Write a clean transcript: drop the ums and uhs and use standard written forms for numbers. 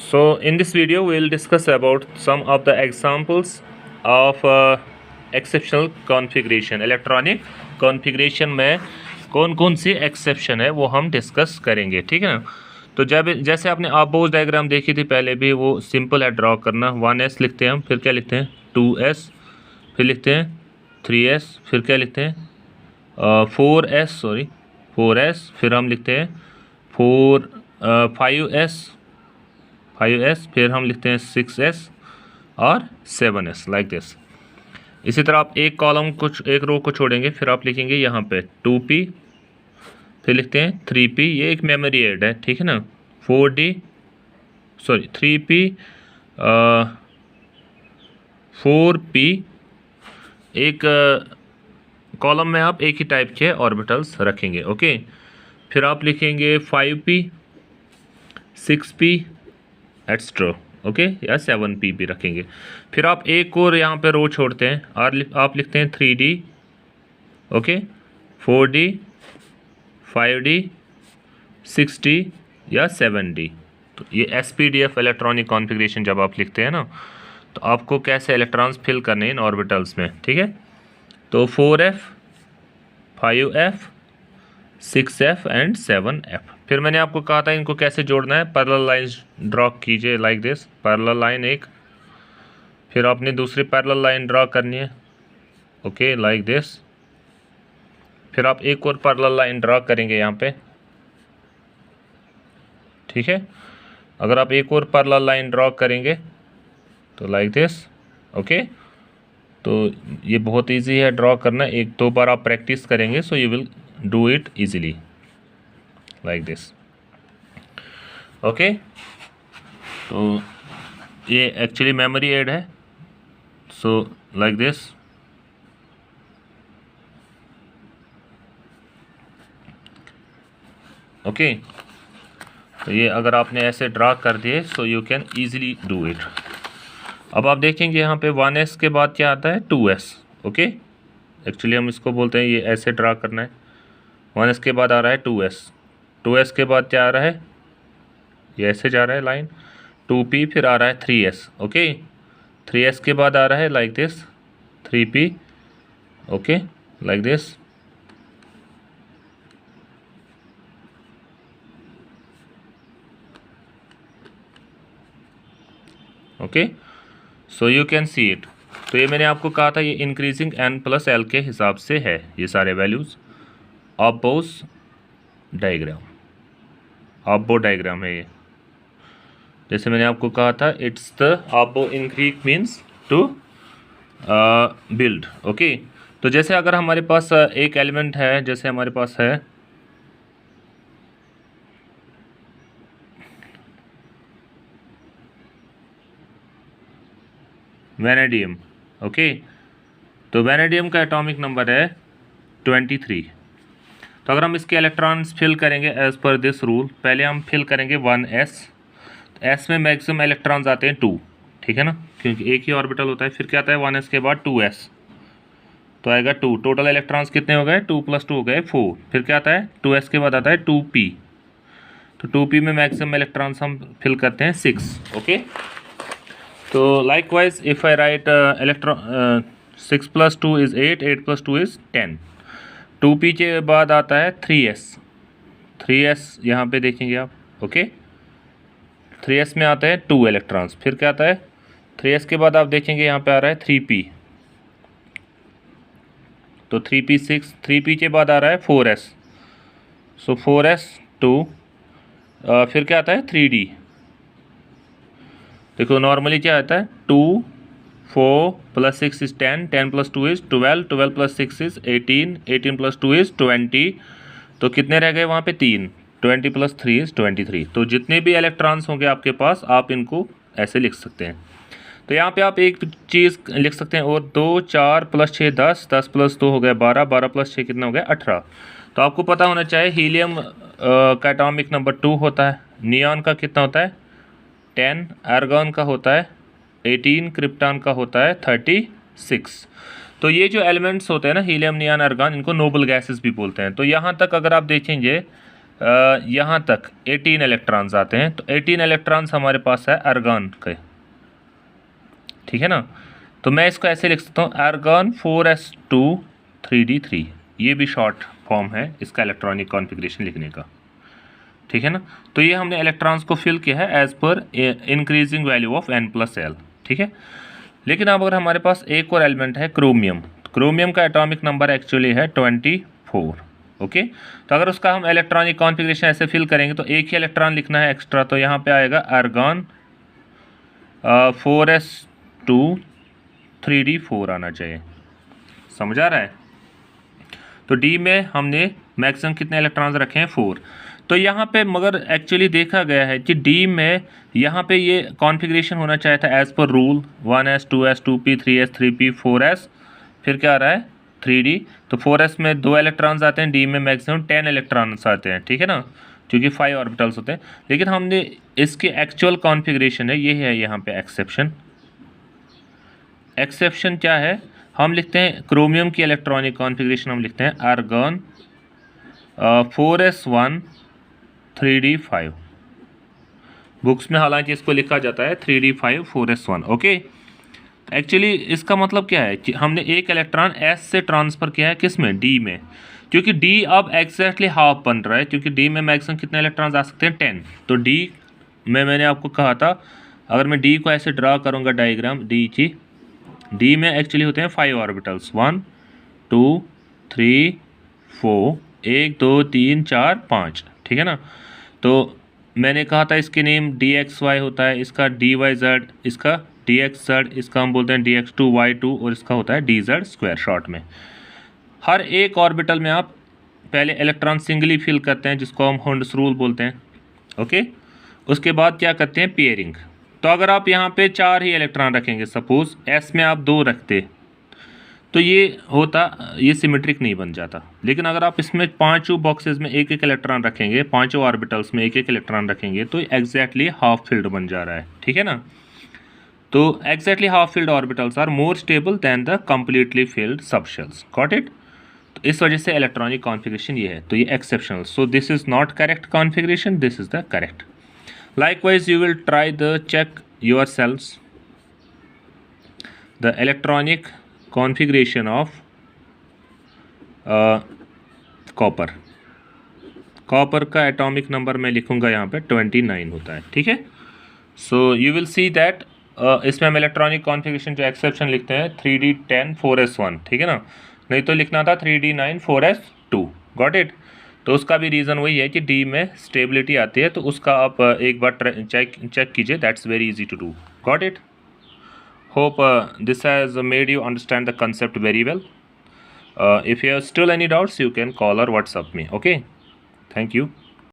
So in this video we will discuss about some of the examples of exceptional configuration. Electronic configuration में कौन कौन सी exception है वो हम डिस्कस करेंगे, ठीक है ना। तो जब जैसे आपने अपोज डायग्राम देखी थी पहले भी, वो सिंपल है ड्रॉ करना। 1s लिखते हैं हम, फिर क्या लिखते हैं 2s, फिर लिखते हैं 3s, फिर क्या लिखते हैं 4s, फिर हम लिखते हैं 5s, फिर हम लिखते हैं 6s और 7s, लाइक दिस। इसी तरह आप एक रो को छोड़ेंगे, फिर आप लिखेंगे यहाँ पे 2p, फिर लिखते हैं 3p, ये एक मेमोरी एड है, ठीक है ना। 3p 4p, एक कॉलम में आप एक ही टाइप के ऑर्बिटल्स रखेंगे, ओके। फिर आप लिखेंगे 5p, 6p एक्स्ट्रा, ओके, या 7p भी रखेंगे। फिर आप एक और यहाँ पे रो छोड़ते हैं और आप लिखते हैं 3d, okay, 4d, 5d, 6d या 7d। तो ये SPDF इलेक्ट्रॉनिक कॉन्फ़िगरेशन जब आप लिखते हैं ना, तो आपको कैसे इलेक्ट्रॉन्स फिल करने हैं इन ऑर्बिटल्स में, ठीक है। तो 4f, 5f, 6f and 7f। फिर मैंने आपको कहा था इनको कैसे जोड़ना है, पैरेलल लाइंस ड्रॉ कीजिए, लाइक दिस। पैरेलल लाइन एक, फिर आपने दूसरी पैरेलल लाइन ड्रॉ करनी है, ओके, लाइक दिस। फिर आप एक और पैरेलल लाइन ड्रॉ करेंगे यहाँ पे, ठीक है। अगर आप एक और पैरेलल लाइन ड्रॉ करेंगे तो लाइक दिस, ओके। तो ये बहुत इजी है ड्रॉ करना, एक दो बार आप प्रैक्टिस करेंगे so you will do it easily, like this, okay. तो ये एक्चुअली मेमोरी एड है, सो लाइक दिस, ओके। तो ये अगर आपने ऐसे ड्रा कर दिए so you can easily do it. अब आप देखेंगे यहाँ पे 1s के बाद क्या आता है 2s, ओके। एक्चुअली हम इसको बोलते हैं, ये ऐसे ड्रा करना है। 1s के बाद आ रहा है 2s के बाद क्या आ रहा है, ये ऐसे जा रहा है लाइन 2p, फिर आ रहा है 3s, ओके। 3s के बाद आ रहा है like this 3p, okay, like this, okay. So you can see it. तो ये मैंने आपको कहा था ये इंक्रीजिंग n+l के हिसाब से है, ये सारे वैल्यूज़। अपोज डायग्राम है ये। जैसे मैंने आपको कहा था इट्स द अबो in Greek means to build, okay. तो जैसे अगर हमारे पास एक एलिमेंट है, जैसे हमारे पास है वैनेडियम, ओके। तो वैनेडियम का एटॉमिक नंबर है 23। तो अगर हम इसके इलेक्ट्रॉन्स फिल करेंगे एज पर दिस रूल, पहले हम फिल करेंगे 1s। तो s में मैक्सिमम इलेक्ट्रॉन्स आते हैं 2, ठीक है ना, क्योंकि एक ही ऑर्बिटल होता है। फिर क्या आता है 1s के बाद 2s, तो आएगा 2। टोटल इलेक्ट्रॉन्स कितने हो गए, 2 + 2 हो गए 4। फिर क्या आता है 2s के बाद आता है 2p। तो 2p में मैक्सिमम इलेक्ट्रॉन्स हम फिल करते हैं 6, ओके। तो likewise if I right 6 + 2 is 8, 8 + 2 is 10। 2p के बाद आता है 3s यहाँ पे देखेंगे आप, ओके। 3s में आता है 2 इलेक्ट्रॉन्स। फिर क्या आता है 3s के बाद आप देखेंगे यहाँ पे आ रहा है 3p, तो 3p 6। 3p के बाद आ रहा है 4s, सो 4s 2। फिर क्या आता है 3d। देखो नॉर्मली क्या आता है 2, 4 + 6 इज़ 10, 10 + 2 इज़ 12, 12 + 6 इज़ 18, 18 + 2 इज़ 20। तो कितने रह गए वहाँ पे 3, 20 + 3 इज़ 23। तो जितने भी इलेक्ट्रॉन्स होंगे आपके पास, आप इनको ऐसे लिख सकते हैं। तो यहाँ पे आप एक चीज़ लिख सकते हैं और 2, 4 + 6 10, 10 + 2 हो गया 12, 12 + 6 कितना हो गया 18। तो आपको पता होना चाहिए हीलियम का एटॉमिक नंबर 2 होता है, नियॉन का कितना होता है 10, आर्गॉन का होता है 18, क्रिप्टॉन का होता है 36। तो ये जो एलिमेंट्स होते हैं ना हीलियम, नियॉन, आर्गॉन, इनको नोबल गैसेस भी बोलते हैं। तो यहाँ तक अगर आप देखेंगे यहाँ तक 18 इलेक्ट्रॉन्स आते हैं। तो 18 इलेक्ट्रॉन्स हमारे पास है आर्गन के, ठीक है ना। तो मैं इसको ऐसे लिख सकता हूँ आर्गन 4s2 3d3, ये भी शॉर्ट फॉर्म है इसका इलेक्ट्रॉनिक कॉन्फ़िगरेशन लिखने का, ठीक है ना। तो ये हमने इलेक्ट्रॉन्स को फिल किया है as per increasing value of n+l, ठीक है। लेकिन अब अगर हमारे पास एक और एलिमेंट है क्रोमियम, क्रोमियम का एटॉमिक नंबर एक्चुअली है 24, ओके। तो अगर उसका हम इलेक्ट्रॉनिक कॉन्फ़िगरेशन ऐसे फिल करेंगे तो एक ही इलेक्ट्रॉन लिखना है एक्स्ट्रा, तो यहाँ पे आएगा आर्गन 4s2 3d4 आना चाहिए, समझ आ रहा है। तो डी में हमने मैक्सिमम कितने इलेक्ट्रॉन्स रखे हैं 4। तो यहाँ पे मगर एक्चुअली देखा गया है कि डी में यहाँ पे ये कॉन्फ़िगरेशन होना चाहिए था as per rule 1s 2s 2p 3s 3p 4s, फिर क्या आ रहा है 3d। तो 4s में 2 इलेक्ट्रॉन्स आते हैं, डी में मैक्सिमम 10 इलेक्ट्रॉन्स आते हैं, ठीक है ना, क्योंकि 5 ऑर्बिटल्स होते हैं। लेकिन हमने इसकी एक्चुअल कॉन्फ़िगरेशन है ये है यहाँ पे एक्सेप्शन। एक्सेप्शन क्या है, हम लिखते हैं क्रोमियम की इलेक्ट्रॉनिक कॉन्फ़िगरेशन हम लिखते हैं आर्गन 4s1 3d5, बुक्स में हालांकि इसको लिखा जाता है 3d5 4s1, ओके। एक्चुअली इसका मतलब क्या है कि हमने एक इलेक्ट्रॉन s से ट्रांसफ़र किया है किस में, d में, क्योंकि d अब एग्जैक्टली हाफ बन रहा है, क्योंकि d में मैक्सिमम कितने इलेक्ट्रॉन्स आ सकते हैं 10। तो d में मैंने आपको कहा था अगर मैं d को ऐसे ड्रा करूँगा डायग्राम d की, d में एक्चुअली होते हैं 5 ऑर्बिटल्स 1 2 3 4 1 2 3 4 5, ठीक है ना। तो मैंने कहा था इसके नेम dxy होता है, इसका dyz, इसका dxz, इसका हम बोलते हैं dx2y2 और इसका होता है dz² शॉर्ट में। हर एक ऑर्बिटल में आप पहले इलेक्ट्रॉन सिंगली फिल करते हैं जिसको हम हुंड्स रूल बोलते हैं, ओके। उसके बाद क्या करते हैं पेयरिंग। तो अगर आप यहाँ पे 4 ही इलेक्ट्रॉन रखेंगे, सपोज s में आप 2 रखते, तो ये सिमेट्रिक नहीं बन जाता। लेकिन अगर आप इसमें 5 बॉक्सेस में एक एक इलेक्ट्रॉन रखेंगे, 5 ऑर्बिटल्स में एक एक इलेक्ट्रॉन रखेंगे, तो एग्जैक्टली हाफ फिल्ड बन जा रहा है, ठीक है ना। तो exactly half filled orbitals are more stable than the completely filled subshells, got it. तो इस वजह से इलेक्ट्रॉनिक कॉन्फ़िगरेशन ये है, तो ये exceptional. So this is not correct configuration, this is the correct. Likewise, you will try the check yourselves the electronic configuration of copper. Copper का atomic number मैं लिखूंगा यहाँ पे 29 होता है, ठीक है। So you will see that इसमें हम इलेक्ट्रॉनिक कॉन्फ़िगरेशन जो एक्सेप्शन लिखते हैं 3d10 4s1, ठीक है ना, नहीं तो लिखना था 3d9 4s2, गॉट इट। तो उसका भी रीज़न वही है कि डी में स्टेबिलिटी आती है, तो उसका आप एक बार चेक कीजिए, that's very easy to do, got it. Hope this has made you understand the concept very well. If you have still any doubts you can call or WhatsApp me, okay. Thank you.